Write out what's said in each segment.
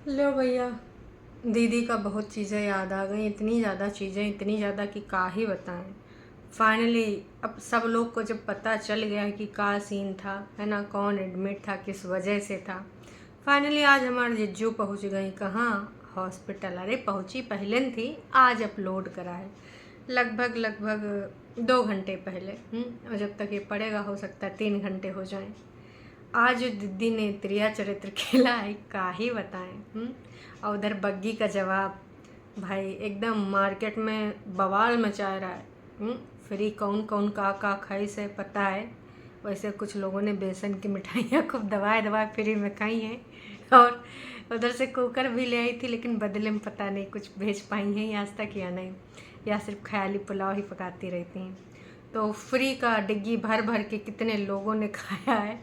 लो भैया, दीदी का बहुत चीज़ें याद आ गई। इतनी ज़्यादा चीज़ें, इतनी ज़्यादा कि क्या ही बताएं। फाइनली अब सब लोग को जब पता चल गया है कि क्या सीन था, है ना, कौन एडमिट था, किस वजह से था। फाइनली आज हमारे जिज्जू पहुंच गई। कहाँ? हॉस्पिटल। अरे पहुंची पहले न थी, आज अपलोड करा है। लगभग लगभग 2 घंटे पहले। और जब तक ये पड़ेगा हो सकता है 3 घंटे हो जाएं। आज दीदी ने त्रिया चरित्र खेला है, का ही बताएं। और उधर बग्गी का जवाब, भाई एकदम मार्केट में बवाल मचा रहा है। फ्री कौन कौन का खाई से पता है। वैसे कुछ लोगों ने बेसन की मिठाइयाँ खूब दवाए दवाए फ्री में खाई हैं। और उधर से कुकर भी ले आई थी, लेकिन बदले में पता नहीं कुछ भेज पाई हैं आज तक या नहीं, या सिर्फ ख्याली पुलाव ही पकाती रहती हैं। तो फ्री का डिग्गी भर भर के कितने लोगों ने खाया है,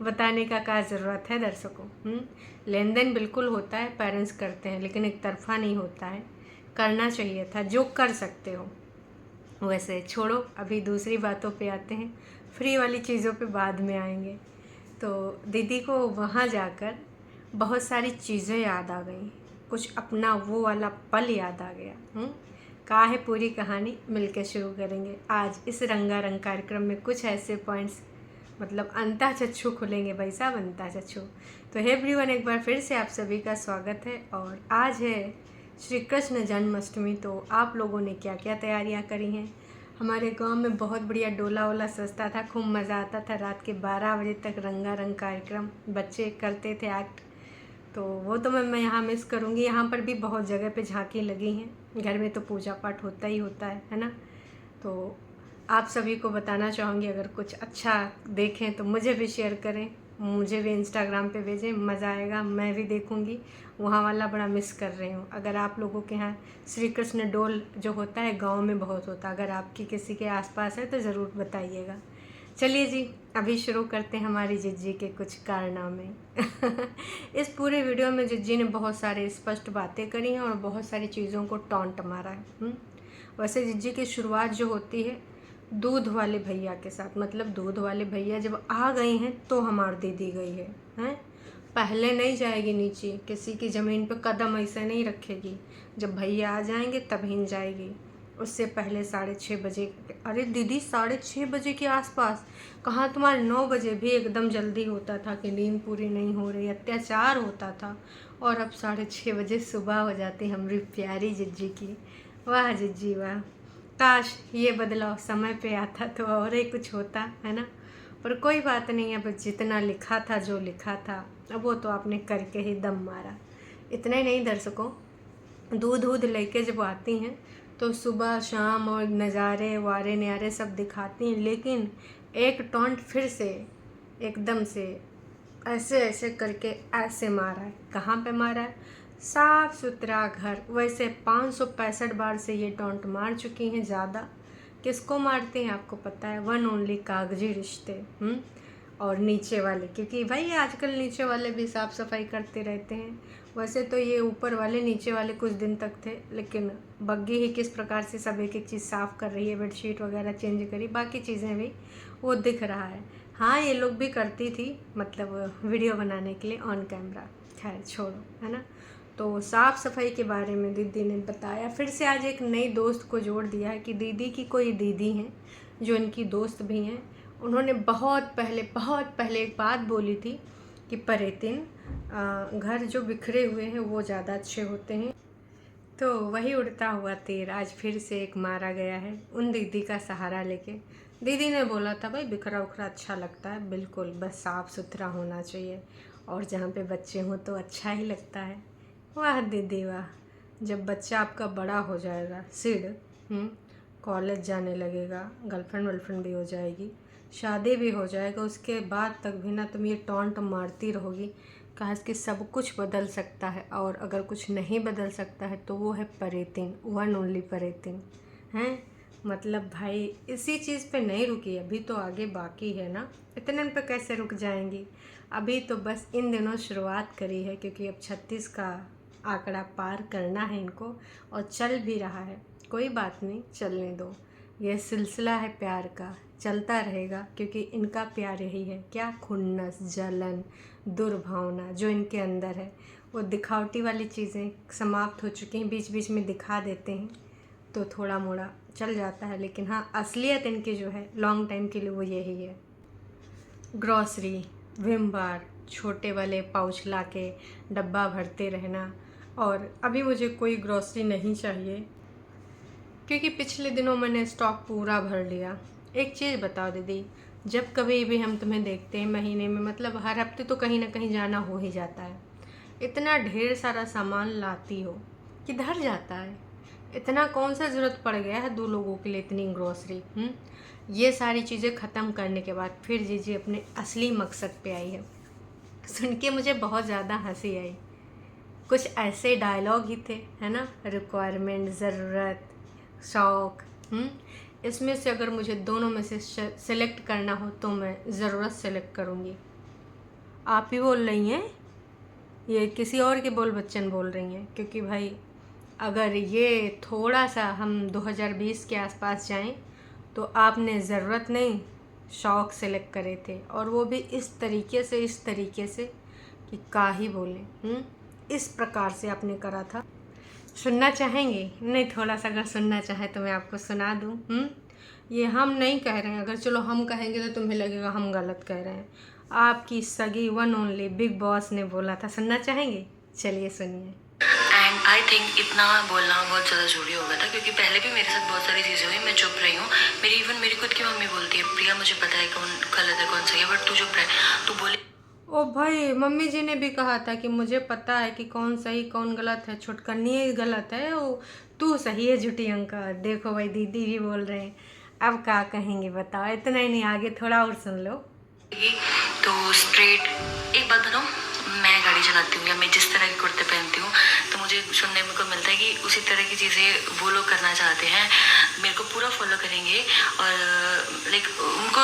बताने का क्या ज़रूरत है दर्शकों। लेन देन बिल्कुल होता है, पेरेंट्स करते हैं, लेकिन एक तरफा नहीं होता है। करना चाहिए था जो कर सकते हो। वैसे छोड़ो, अभी दूसरी बातों पे आते हैं। फ्री वाली चीज़ों पे बाद में आएंगे। तो दीदी को वहाँ जाकर बहुत सारी चीज़ें याद आ गई। कुछ अपना वो वाला पल याद आ गया। का है पूरी कहानी, मिलकर शुरू करेंगे आज इस रंगारंग कार्यक्रम में। कुछ ऐसे पॉइंट्स, मतलब अंताचक्षु खुलेंगे भाई साहब, अंताचक्षु। तो हे एवरीवन, एक बार फिर से आप सभी का स्वागत है। और आज है श्री कृष्ण जन्माष्टमी। तो आप लोगों ने क्या क्या तैयारियां करी हैं? हमारे गांव में बहुत बढ़िया डोला वोला सजता था, खूब मज़ा आता था। रात के 12 बजे तक रंगारंग कार्यक्रम बच्चे करते थे एक्ट। तो वो तो मैं यहाँ मिस करूँगी। यहाँ पर भी बहुत जगह पे झांकी लगी हैं। घर में तो पूजा पाठ होता ही होता है ना। तो आप सभी को बताना चाहूँगी, अगर कुछ अच्छा देखें तो मुझे भी शेयर करें, मुझे भी इंस्टाग्राम पे भेजें, मज़ा आएगा, मैं भी देखूँगी। वहाँ वाला बड़ा मिस कर रही हूँ। अगर आप लोगों के यहाँ श्री कृष्ण डोल जो होता है गांव में बहुत होता है, अगर आपकी किसी के आसपास है तो ज़रूर बताइएगा। चलिए जी, अभी शुरू करते हैं हमारी जिज्जी के कुछ कारनामे। इस पूरे वीडियो में जिज्जी ने बहुत सारे स्पष्ट बातें करी हैं और बहुत सारी चीज़ों को टॉन्ट मारा है। वैसे जिज्जी की शुरुआत जो होती है दूध वाले भैया के साथ, मतलब दूध वाले भैया जब आ गए हैं तो हमारी दीदी गई है। पहले नहीं जाएगी नीचे, किसी की ज़मीन पे कदम ऐसे नहीं रखेगी। जब भैया आ जाएंगे तभी जाएगी, उससे पहले 6:30 बजे। अरे दीदी 6:30 बजे के आसपास कहाँ, तुम्हारे 9 बजे भी एकदम जल्दी होता था कि नींद पूरी नहीं हो रही, अत्याचार होता था। और अब 6:30 बजे सुबह हो जाती हमारी प्यारी जिज्जी की। वाह जिज्जी वाह, काश ये बदलाव समय पे आता तो और ही कुछ होता, है ना। पर कोई बात नहीं, अब जितना लिखा था, जो लिखा था, अब वो तो आपने करके ही दम मारा। इतना ही नहीं दर्शकों, दूध दूध लेके जब आती हैं तो सुबह शाम और नज़ारे वारे न्यारे सब दिखाती हैं, लेकिन एक टॉन्ट फिर से एकदम से ऐसे ऐसे करके ऐसे मारा है। कहाँ पे मारा है? साफ सुथरा घर। वैसे 565 बार से ये टॉन्ट मार चुकी हैं। ज़्यादा किसको मारते हैं आपको पता है? वन ओनली कागजी रिश्ते। और नीचे वाले, क्योंकि भाई आजकल नीचे वाले भी साफ़ सफाई करते रहते हैं। वैसे तो ये ऊपर वाले नीचे वाले कुछ दिन तक थे, लेकिन बग्गी ही किस प्रकार से सब एक एक चीज़ साफ़ कर रही है, बेडशीट वगैरह चेंज करी, बाकी चीज़ें भी वो दिख रहा है। हाँ ये लोग भी करती थी, मतलब वीडियो बनाने के लिए ऑन कैमरा। खैर छोड़ो, है ना। तो साफ़ सफाई के बारे में दीदी ने बताया। फिर से आज एक नई दोस्त को जोड़ दिया है कि दीदी की कोई दीदी हैं जो इनकी दोस्त भी हैं। उन्होंने बहुत पहले एक बात बोली थी कि परेतिन घर जो बिखरे हुए हैं वो ज़्यादा अच्छे होते हैं। तो वही उड़ता हुआ तीर आज फिर से एक मारा गया है उन दीदी का सहारा लेके। दीदी ने बोला था भाई बिखरा उखरा अच्छा लगता है, बिल्कुल, बस साफ़ सुथरा होना चाहिए, और जहाँ पे बच्चे हों तो अच्छा ही लगता है। वाह दीदी वाह। जब बच्चा आपका बड़ा हो जाएगा, सिड कॉलेज जाने लगेगा, गर्लफ्रेंड वर्लफ्रेंड भी हो जाएगी, शादी भी हो जाएगा, उसके बाद तक भी ना तुम ये टॉन्ट मारती रहोगी। कहा कि सब कुछ बदल सकता है, और अगर कुछ नहीं बदल सकता है तो वो है परेतिन, वन ओनली परेतिन हैं। मतलब भाई इसी चीज़ पे नहीं रुकी, अभी तो आगे बाकी है ना। इतने पे कैसे रुक जाएंगी? अभी तो बस इन दिनों शुरुआत करी है, क्योंकि अब 36 का आंकड़ा पार करना है इनको, और चल भी रहा है। कोई बात नहीं, चलने दो। ये सिलसिला है प्यार का, चलता रहेगा, क्योंकि इनका प्यार यही है। क्या खुन्नस, जलन, दुर्भावना जो इनके अंदर है, वो दिखावटी वाली चीज़ें समाप्त हो चुकी हैं। बीच बीच में दिखा देते हैं तो थोड़ा मोड़ा चल जाता है, लेकिन हाँ, असलियत इनकी जो है लॉन्ग टाइम के लिए वो यही है। ग्रॉसरी, विम बार, छोटे वाले पाउच ला के डब्बा भरते रहना। और अभी मुझे कोई ग्रॉसरी नहीं चाहिए, क्योंकि पिछले दिनों मैंने स्टॉक पूरा भर लिया। एक चीज़ बताओ दीदी, जब कभी भी हम तुम्हें देखते हैं महीने में, मतलब हर हफ्ते तो कहीं ना कहीं जाना हो ही जाता है, इतना ढेर सारा सामान लाती हो, किधर जाता है? इतना कौन सा ज़रूरत पड़ गया है 2 लोगों के लिए इतनी ग्रॉसरी? ये सारी चीज़ें ख़त्म करने के बाद फिर जीजी अपने असली मकसद पे आई है। सुन के मुझे बहुत ज़्यादा हंसी आई। कुछ ऐसे डायलॉग ही थे, है ना, रिक्वायरमेंट, ज़रूरत, शौक़। इसमें से अगर मुझे दोनों में से सेलेक्ट करना हो तो मैं ज़रूरत सेलेक्ट करूँगी। आप ही बोल रही हैं, ये किसी और के बोल बच्चन बोल रही हैं? क्योंकि भाई अगर ये थोड़ा सा हम 2020 के आसपास जाएं तो आपने ज़रूरत नहीं, शौक़ सेलेक्ट करे थे, और वो भी इस तरीके से कि का ही बोलें। इस प्रकार से आपने करा था। सुनना चाहेंगे? नहीं, थोड़ा सा अगर सुनना चाहे तो मैं आपको सुना दूँ। ये हम नहीं कह रहे हैं, अगर चलो हम कहेंगे तो तुम्हें लगेगा हम गलत कह रहे हैं। आपकी सगी वन ओनली बिग बॉस ने बोला था। सुनना चाहेंगे? चलिए सुनिए। एंड आई थिंक इतना बोलना बहुत ज़्यादा ज़रूरी हो गया था, क्योंकि पहले भी मेरे साथ बहुत सारी चीज़ें हुई, मैं चुप रही हूँ। मेरी खुद की मम्मी बोलती है, प्रिया मुझे पता है कौन गलत है कौन सही है, बट तू चुप रहे। तू बोली। ओ भाई, मम्मी जी ने भी कहा था कि मुझे पता है कि कौन सही कौन गलत है, छुटकनी ही गलत है, वो तू सही है झूठी अंका। देखो भाई, दीदी भी बोल रहे हैं, अब क्या कहेंगे बताओ? इतना ही नहीं, आगे थोड़ा और सुन लो। तो स्ट्रेट एक बात बताऊँ, मैं गाड़ी चलाती हूँ या मैं जिस तरह के कुर्ते पहनती हूँ, तो मुझे सुनने में को मिलता है कि उसी तरह की चीज़ें वो लोग करना चाहते हैं, मेरे को पूरा फॉलो करेंगे, और लाइक उनको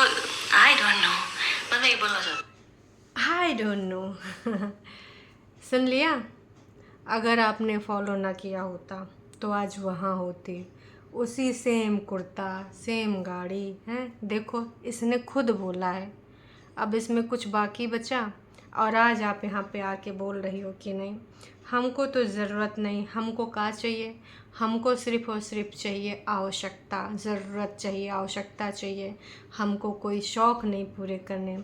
आई डोंट नो, बस मैं ये बोलना चाहती हूँ। I don't know. सुन लिया? अगर आपने फॉलो ना किया होता तो आज वहाँ होती, उसी सेम कुर्ता, सेम गाड़ी है। देखो, इसने खुद बोला है, अब इसमें कुछ बाकी बचा? और आज आप यहाँ पे आके बोल रही हो कि नहीं, हमको तो ज़रूरत नहीं, हमको क्या चाहिए? हमको सिर्फ़ और सिर्फ चाहिए आवश्यकता, ज़रूरत चाहिए, आवश्यकता चाहिए, हमको कोई शौक़ नहीं पूरे करने।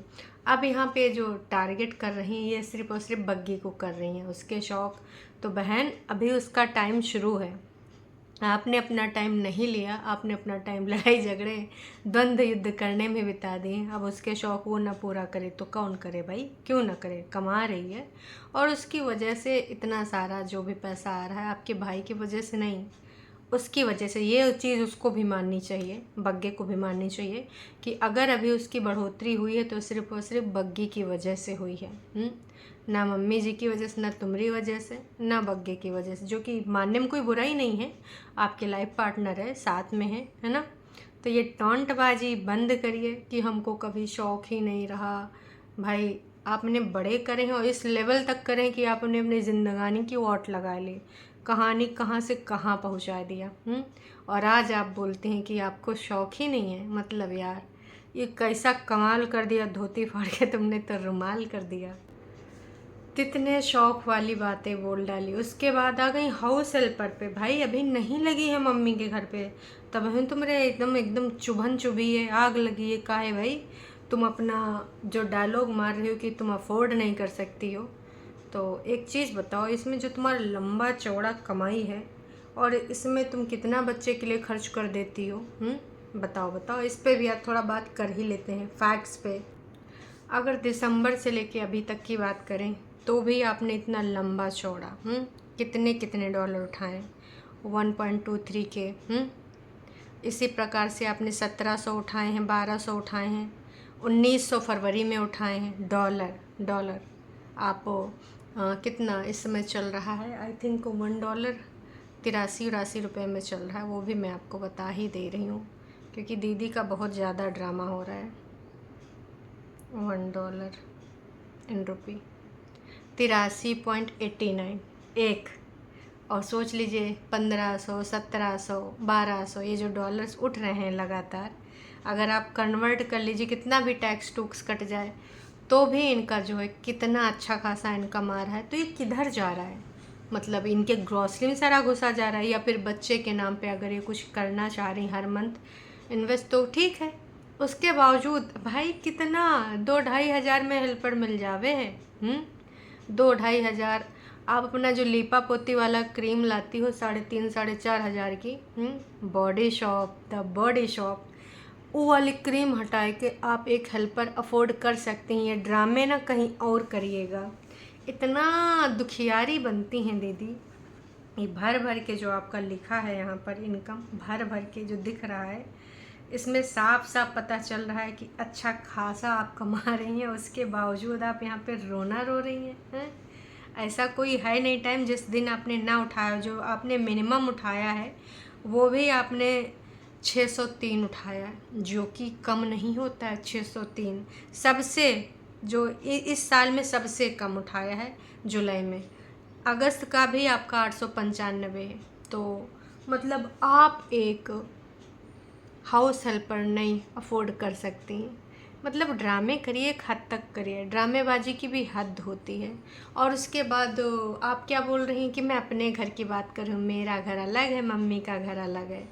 अब यहाँ पे जो टारगेट कर रही हैं, ये सिर्फ़ और सिर्फ बग्गी को कर रही हैं, उसके शौक़। तो बहन, अभी उसका टाइम शुरू है, आपने अपना टाइम नहीं लिया, आपने अपना टाइम लड़ाई झगड़े, द्वंद्व युद्ध करने में बिता दिए। अब उसके शौक़ वो ना पूरा करे तो कौन करे भाई? क्यों ना करे? कमा रही है, और उसकी वजह से इतना सारा जो भी पैसा आ रहा है, आपके भाई की वजह से नहीं, उसकी वजह से। ये चीज़ उसको भी माननी चाहिए, बग्गे को भी माननी चाहिए, कि अगर अभी उसकी बढ़ोतरी हुई है तो सिर्फ़ और सिर्फ बग्गी की वजह से हुई है। ना मम्मी जी की वजह से, ना तुम्हारी वजह से, ना बग्गे की वजह से, जो कि मानने में कोई बुराई नहीं है, आपके लाइफ पार्टनर है, साथ में है ना। तो ये टॉन्टबाजी बंद करिए कि हमको कभी शौक़ ही नहीं रहा। भाई, आपने बड़े करे हैं और इस लेवल तक करें कि आपने अपनी ज़िंदगानी की वाट लगा ली, कहानी कहाँ से कहाँ पहुँचा दिया। और आज आप बोलते हैं कि आपको शौक़ ही नहीं है। मतलब यार, ये कैसा कमाल कर दिया, धोती फाड़ के तुमने तो रुमाल कर दिया। कितने शौक़ वाली बातें बोल डाली, उसके बाद आ गई हाउस हेल्पर पे। भाई, अभी नहीं लगी है मम्मी के घर पे, तब हम तुम्हारे एकदम चुभन चुभी है, आग लगी है। काहे भाई? तुम अपना जो डायलॉग मार रही हो कि तुम अफोर्ड नहीं कर सकती हो, तो एक चीज़ बताओ, इसमें जो तुम्हारा लंबा चौड़ा कमाई है, और इसमें तुम कितना बच्चे के लिए खर्च कर देती हो? बताओ, इस पे भी यार थोड़ा बात कर ही लेते हैं, फैक्ट्स पे। अगर दिसंबर से लेके अभी तक की बात करें तो भी आपने इतना लंबा चौड़ा कितने डॉलर उठाए? 1.23 के। इसी प्रकार से आपने 1700 उठाए हैं, 1200 उठाए हैं, 1900 फरवरी में उठाए हैं डॉलर। आप कितना इस समय चल रहा है? आई थिंक $1 83 रुपये में चल रहा है। वो भी मैं आपको बता ही दे रही हूँ, क्योंकि दीदी का बहुत ज़्यादा ड्रामा हो रहा है। $1 इन रुपी 83.89 एक। और सोच लीजिए 1500, 1700, 1200 ये जो डॉलर्स उठ रहे हैं लगातार, अगर आप कन्वर्ट कर लीजिए कितना भी टैक्स टूक्स कट जाए तो भी इनका जो है कितना अच्छा खासा इनकम आ रहा है। तो ये किधर जा रहा है? मतलब इनके ग्रॉसरी में सारा घुसा जा रहा है, या फिर बच्चे के नाम पे अगर ये कुछ करना चाह रही हर मंथ इन्वेस्ट तो ठीक है। उसके बावजूद भाई कितना 2-2.5 हज़ार में हेल्पर मिल जावे है। 2-2.5 हज़ार। आप अपना जो लीपा पोती वाला क्रीम लाती हो 3.5-4.5 हज़ार की, body shop, the body shop, वो वाली क्रीम हटा के आप एक हेल्पर अफोर्ड कर सकती हैं। ये ड्रामे ना कहीं और करिएगा। इतना दुखियारी बनती हैं दीदी। ये भर भर के जो आपका लिखा है यहाँ पर इनकम, भर भर के जो दिख रहा है, इसमें साफ साफ पता चल रहा है कि अच्छा खासा आप कमा रही हैं, उसके बावजूद आप यहाँ पे रोना रो रही हैं। ऐसा कोई है नहीं टाइम जिस दिन आपने ना उठाया। जो आपने मिनिमम उठाया है वो भी आपने 603 उठाया है, जो कि कम नहीं होता है। 603 सबसे जो इस साल में सबसे कम उठाया है जुलाई में। अगस्त का भी आपका 895 है। तो मतलब आप एक हाउस हेल्पर नहीं अफोर्ड कर सकती हैं। मतलब ड्रामे करिए, एक हद तक करिए, ड्रामेबाजी की भी हद होती है। और उसके बाद आप क्या बोल रही हैं कि मैं अपने घर की बात करूँ, मेरा घर अलग है, मम्मी का घर अलग है।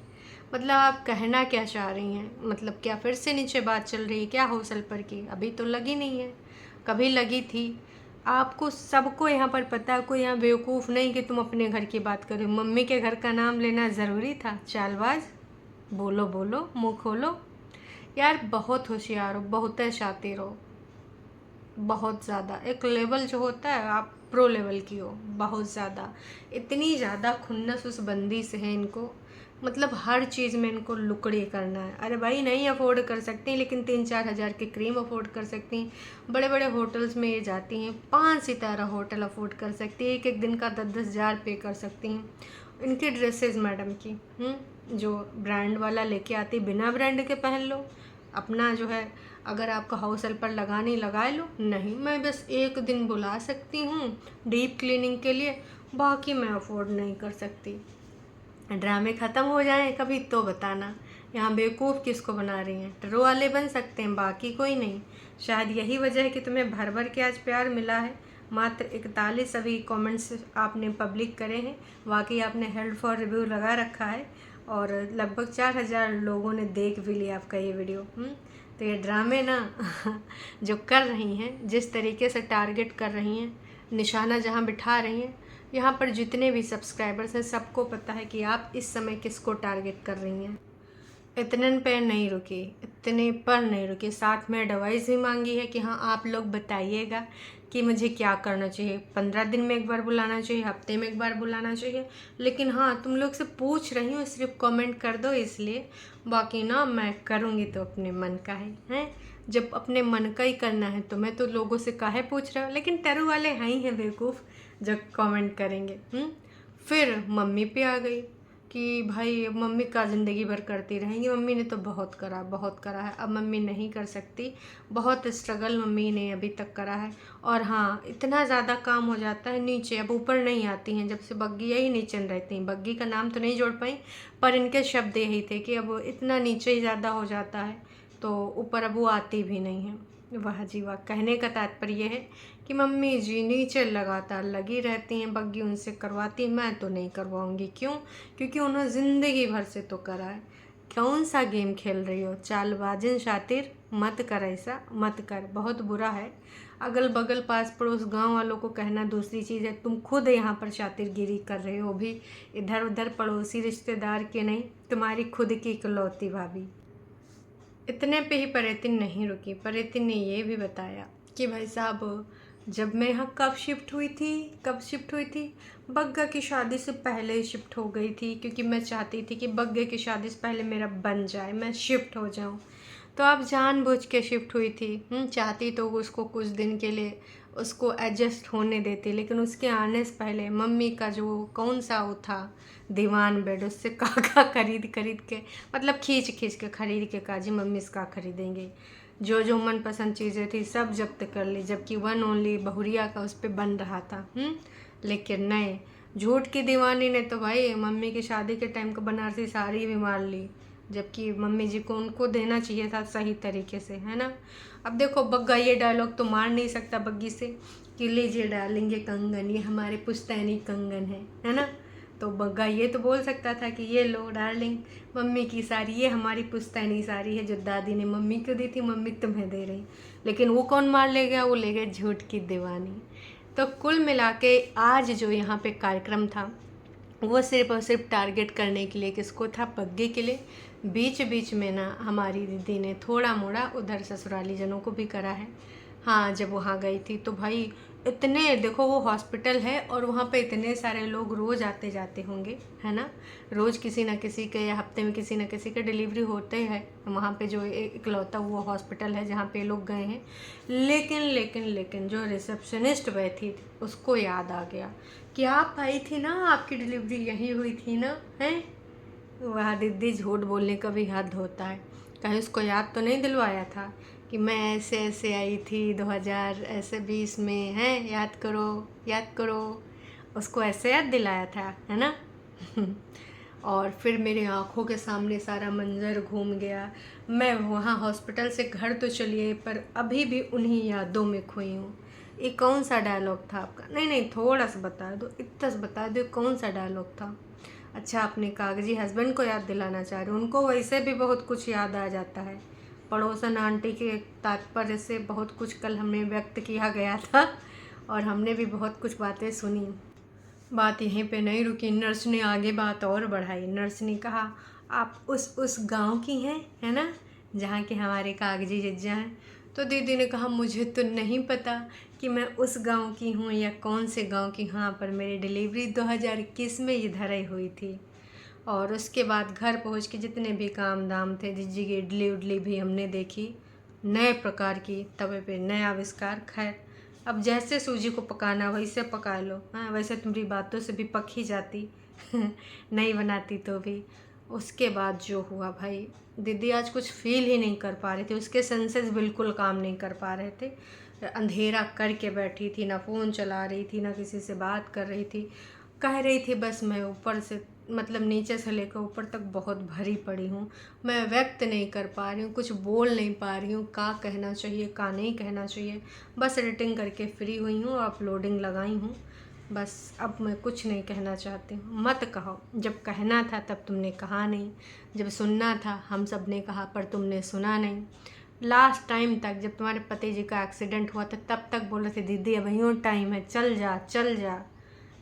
मतलब आप कहना क्या चाह रही हैं? मतलब क्या फिर से नीचे बात चल रही है क्या हाउस हेल्पर की? अभी तो लगी नहीं है, कभी लगी थी। आपको सबको यहाँ पर पता है, कोई यहाँ बेवकूफ़ नहीं कि तुम अपने घर की बात करो। मम्मी के घर का नाम लेना ज़रूरी था? चालबाज, बोलो बोलो, मुँह खोलो यार। बहुत होशियार हो, बहुत शातिर हो, बहुत ज़्यादा। एक लेवल जो होता है आप प्रो लेवल की हो, बहुत ज़्यादा। इतनी ज़्यादा खुन्नस उस बंदी से है इनको, मतलब हर चीज़ में इनको लुकड़ी करना है। अरे भाई नहीं अफोर्ड कर सकती लेकिन 3-4 हज़ार की क्रीम अफोर्ड कर सकती हैं। बड़े बड़े होटल्स में ये जाती हैं, 5 सितारा होटल अफोर्ड कर सकती है, एक एक दिन का 10-10 हज़ार पे कर सकती हैं। इनकी ड्रेसेस मैडम की जो ब्रांड वाला लेके आती, बिना ब्रांड के पहन लो। अपना जो है अगर आपका हाउस हेल्पर लगानी लगा लो, नहीं मैं बस एक दिन बुला सकती हूँ डीप क्लीनिंग के लिए, बाकी मैं अफोर्ड नहीं कर सकती। ड्रामे ख़त्म हो जाएं कभी तो बताना। यहाँ बेवकूफ़ किसको बना रही हैं? ट्रो वाले बन सकते हैं, बाकी कोई नहीं। शायद यही वजह है कि तुम्हें भर भर के आज प्यार मिला है। मात्र 41 अभी कमेंट्स आपने पब्लिक करे हैं, बाकी आपने हेल्ड फॉर रिव्यू लगा रखा है और लगभग 4,000 लोगों ने देख भी लिया आपका ये वीडियो। तो ये ड्रामे ना जो कर रही हैं, जिस तरीके से टारगेट कर रही हैं, निशाना जहाँ बिठा रही हैं, यहाँ पर जितने भी सब्सक्राइबर्स हैं सबको पता है कि आप इस समय किसको टारगेट कर रही हैं। इतने पे नहीं रुकी, इतने पर नहीं रुकी, साथ में एडवाइस भी मांगी है कि हाँ आप लोग बताइएगा कि मुझे क्या करना चाहिए। 15 दिन में एक बार बुलाना चाहिए, हफ्ते में एक बार बुलाना चाहिए। लेकिन हाँ तुम लोग से पूछ रही हूँ, सिर्फ कमेंट कर दो इसलिए, बाकी ना मैं करूँगी तो अपने मन का है हैं। जब अपने मन का ही करना है तो मैं तो लोगों से काहे पूछ रहा हूँ। लेकिन टरू वाले हैं ही हैं बेवकूफ़ जो कमेंट करेंगे। फिर मम्मी पे आ गई कि भाई मम्मी का ज़िंदगी भर करती रहेंगी, मम्मी ने तो बहुत करा है, अब मम्मी नहीं कर सकती, बहुत स्ट्रगल मम्मी ने अभी तक करा है। और हाँ इतना ज़्यादा काम हो जाता है नीचे, अब ऊपर नहीं आती हैं। जब से बग्गी यही नीचे रहती हैं, बग्गी का नाम तो नहीं जोड़ पाई पर इनके शब्द यही थे कि अब इतना नीचे ही ज़्यादा हो जाता है तो ऊपर अब वो आती भी नहीं है। वाह जी वाह। कहने का तात्पर्य है कि मम्मी जी नीचे लगातार लगी रहती हैं, बग्गी उनसे करवाती, मैं तो नहीं करवाऊंगी। क्यों? क्योंकि उन्होंने ज़िंदगी भर से तो करा है। कौन सा गेम खेल रही हो? चालबाजिन शातिर मत कर, ऐसा मत कर, बहुत बुरा है। अगल बगल पास पड़ोस गांव वालों को कहना दूसरी चीज़ है, तुम खुद यहाँ पर शातिरगिरी कर रहे हो, भी इधर उधर पड़ोसी रिश्तेदार के नहीं, तुम्हारी खुद की इकलौती भाभी। इतने पे ही परेतिन नहीं रुकी, परेतिन ने ये भी बताया कि भाई साहब जब मैं यहाँ कब शिफ्ट हुई थी, बग्गा की शादी से पहले ही शिफ्ट हो गई थी, क्योंकि मैं चाहती थी कि बग्गे की शादी से पहले मेरा बन जाए, मैं शिफ्ट हो जाऊँ। तो आप जानबूझ के शिफ्ट हुई थी। चाहती तो उसको कुछ दिन के लिए उसको एडजस्ट होने देती, लेकिन उसके आने से पहले मम्मी का जो कौन सा वो था दीवान बेड, उससे काका खरीद के, मतलब खींच के खरीद के काजी मम्मी इसका खरीदेंगे। जो जो मनपसंद चीज़ें थी सब जब्त कर ली, जबकि वन ओनली बहुरिया का उस पर बन रहा था। लेकिन नहीं, झूठ की दीवानी ने तो भाई मम्मी की शादी के टाइम का बनारसी साड़ी भी मार ली, जबकि मम्मी जी को उनको देना चाहिए था सही तरीके से, है ना। अब देखो बग्गा ये डायलॉग तो मार नहीं सकता बग्गी से कि लीजिए डार्लिंग ये कंगन, ये हमारे पुश्तैनी कंगन है ना। तो बग्गा ये तो बोल सकता था कि ये लो डार्लिंग मम्मी की साड़ी, ये हमारी पुश्तैनी साड़ी है जो दादी ने मम्मी को दी थी, मम्मी तुम्हें दे रही। लेकिन वो कौन मार ले गया, वो ले गए झूठ की दीवानी। तो कुल मिला के आज जो यहाँ पे कार्यक्रम था वो सिर्फ और सिर्फ टारगेट करने के लिए किसको था, बग्गे के लिए। बीच बीच में ना हमारी दीदी ने थोड़ा मोड़ा उधर ससुराली जनों को भी करा है। हाँ, जब वहाँ गई थी तो भाई इतने, देखो वो हॉस्पिटल है और वहाँ पे इतने सारे लोग रोज़ आते जाते होंगे, है ना। रोज़ किसी ना किसी के या हफ्ते में किसी ना किसी के डिलीवरी होते हैं वहाँ पे, जो इकलौता वो हॉस्पिटल है जहाँ पे लोग गए हैं। लेकिन लेकिन लेकिन जो रिसेप्शनिस्ट बैठी थी उसको याद आ गया कि आप आई थी ना, आपकी डिलीवरी यहीं हुई थी ना, हैं। वह दीदी झूठ बोलने का भी हद होता है, कहीं उसको याद तो नहीं दिलवाया था कि मैं ऐसे ऐसे आई थी 2020 में, हैं, याद करो याद करो। उसको ऐसे याद दिलाया था, है ना। और फिर मेरे आँखों के सामने सारा मंजर घूम गया। मैं वहाँ हॉस्पिटल से घर तो चलिए पर अभी भी उन्हीं यादों में खोई हूँ। ये कौन सा डायलॉग था आपका? नहीं नहीं, थोड़ा सा बता दो, इतना सा बता दो कौन सा डायलॉग था। अच्छा, अपने कागजी हस्बैंड को याद दिलाना चाह रहे हो, उनको वैसे भी बहुत कुछ याद आ जाता है। पड़ोसन आंटी के तात्पर्य से बहुत कुछ कल हमें व्यक्त किया गया था और हमने भी बहुत कुछ बातें सुनी। बात यहीं पे नहीं रुकी, नर्स ने आगे बात और बढ़ाई। नर्स ने कहा आप उस गांव की हैं, है ना, जहाँ के हमारे कागजी जिज्जा हैं। तो दीदी ने कहा मुझे तो नहीं पता कि मैं उस गांव की हूँ या कौन से गांव की हूँ, पर मेरी डिलीवरी 2021 में इधर ही हुई थी। और उसके बाद घर पहुँच के जितने भी काम दाम थे, जिज्जी की इडली उडली भी हमने देखी, नए प्रकार की तवे पे नए आविष्कार। खैर अब जैसे सूजी को पकाना वैसे पका लो, हाँ वैसे तुम्हारी बातों से भी पक ही जाती नहीं बनाती तो भी। उसके बाद जो हुआ भाई, दीदी आज कुछ फील ही नहीं कर पा रहे थे, उसके सेंसेस बिल्कुल काम नहीं कर पा रहे थे। अंधेरा करके बैठी थी, ना फ़ोन चला रही थी ना किसी से बात कर रही थी। कह रही थी बस मैं ऊपर से मतलब नीचे से लेकर ऊपर तक बहुत भरी पड़ी हूँ, मैं व्यक्त नहीं कर पा रही हूँ, कुछ बोल नहीं पा रही हूँ, का कहना चाहिए का नहीं कहना चाहिए। बस एडिटिंग करके फ्री हुई हूँ, अपलोडिंग लगाई हूँ, बस अब मैं कुछ नहीं कहना चाहती हूँ। मत कहो, जब कहना था तब तुमने कहा नहीं, जब सुनना था हम सब ने कहा पर तुमने सुना नहीं। लास्ट टाइम तक जब तुम्हारे पति जी का एक्सीडेंट हुआ था तब तक बोल रहे थे दीदी अब यूँ टाइम है, चल जा चल जा।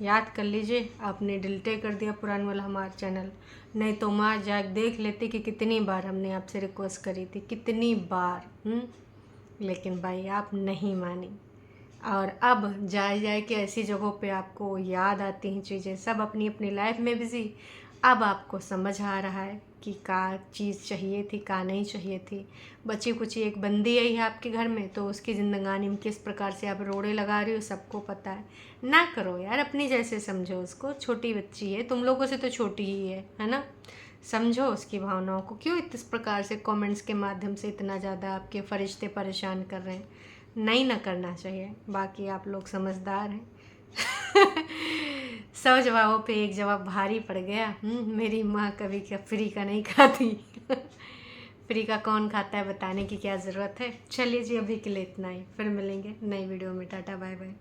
याद कर लीजिए, आपने डिलीट कर दिया पुराना वाला हमारा चैनल, नहीं तो माँ जाके देख लेते कि कितनी बार हमने आपसे रिक्वेस्ट करी थी, कितनी बार। लेकिन भाई आप नहीं मानी। और अब जाए कि ऐसी जगहों पे आपको याद आती हैं चीज़ें, सब अपनी अपनी लाइफ में बिज़ी। अब आपको समझ आ रहा है कि का चीज़ चाहिए थी का नहीं चाहिए थी। बची कुची एक बंदी आई है आपके घर में तो उसकी ज़िंदगानी में किस प्रकार से आप रोड़े लगा रही हो सबको पता है। ना करो यार, अपनी जैसे समझो उसको, छोटी बच्ची है, तुम लोगों से तो छोटी ही है ना। समझो उसकी भावनाओं को, क्यों इस प्रकार से कमेंट्स के माध्यम से इतना ज़्यादा आपके फरिश्ते परेशान कर रहे हैं। नहीं ना करना चाहिए। बाकी आप लोग समझदार हैं 100 जवाबों पे एक जवाब भारी पड़ गया। मेरी माँ कभी फ्री का नहीं खाती फ्री का कौन खाता है बताने की क्या ज़रूरत है। चलिए जी, अभी के लिए इतना ही, फिर मिलेंगे नई वीडियो में। Tata bye bye.